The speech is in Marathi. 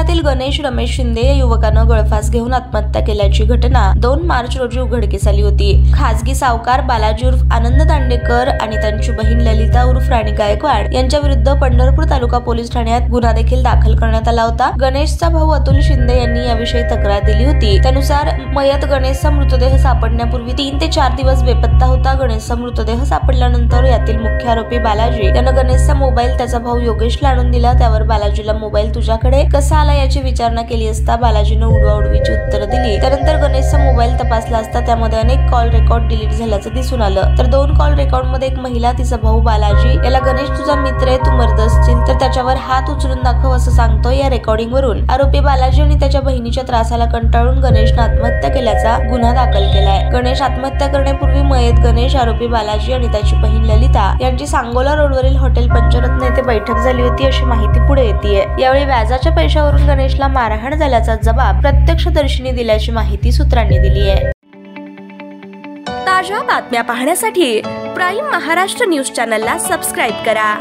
पुण्यातील गणेश रमेश शिंदे या युवकानं गळफास घेऊन आत्महत्या केल्याची घटना 2 मार्च रोजी उघडकीस आली होती। खासगी सावकार बालाजी उर्फ आनंद दांडेकर आणि त्यांची बहीण ललिता उर्फ राणी गायकवाड यांच्या विरुद्ध पंढरपूर तालुका पोलीस ठाण्यात गुन्हा देखील दाखल करण्यात आला होता। गणेशचा भाऊ अतुल शिंदे यांनी याविषयी तक्रार दिली होती। त्यानुसार मयत गणेशचा मृतदेह सापडण्यापूर्वी 3 ते 4 दिवस बेपत्ता होता। गणेशचा मृतदेह सापडल्यानंतर यातील मुख्य आरोपी बालाजी यानं गणेशचा मोबाईल त्याचा भाऊ योगेशला आणून दिला। त्यावर बालाजीला मोबाईल तुझ्याकडे कसा आला याची विचारणा केली असता बालाजीने उडवाउडवीची उत्तरं दिली। त्यानंतर गणेशचा मोबाईल तपासला असता त्यामध्ये अनेक कॉल रेकॉर्ड डिलीट झाल्याचं दिसून आलं। तर 2 कॉल रेकॉर्ड मध्ये एक महिला तिचा भाऊ बालाजी याला गणेश तुझा मित्र आहे, तू मर्द असशील तर त्याच्यावर हात उचलून दाखव असं सांगतोय। या रेकॉर्डिंग वरून आरोपी बालाजी आणि त्याच्या बहिणीच्या त्रासाला कंटाळून गणेशने आत्महत्या केल्याचा गुन्हा दाखल केलाय। गणेश आत्महत्या करण्यापूर्वी मयत गणेश, आरोपी बालाजी आणि त्याची बहीण ललिता यांची सांगोला रोडवरील हॉटेल पंचरत्न येथे बैठक झाली होती अशी माहिती पुढे येतेय। यावेळी व्याजाच्या पैशावरून गणेशला मारहाण झाल्याचा जबाब प्रत्यक्षदर्शींनी दिल्याची माहिती सूत्रांनी दिली आहे। ताज्या बातम्या पाहण्यासाठी प्राईम महाराष्ट्र न्यूज चॅनलला सबस्क्राईब करा।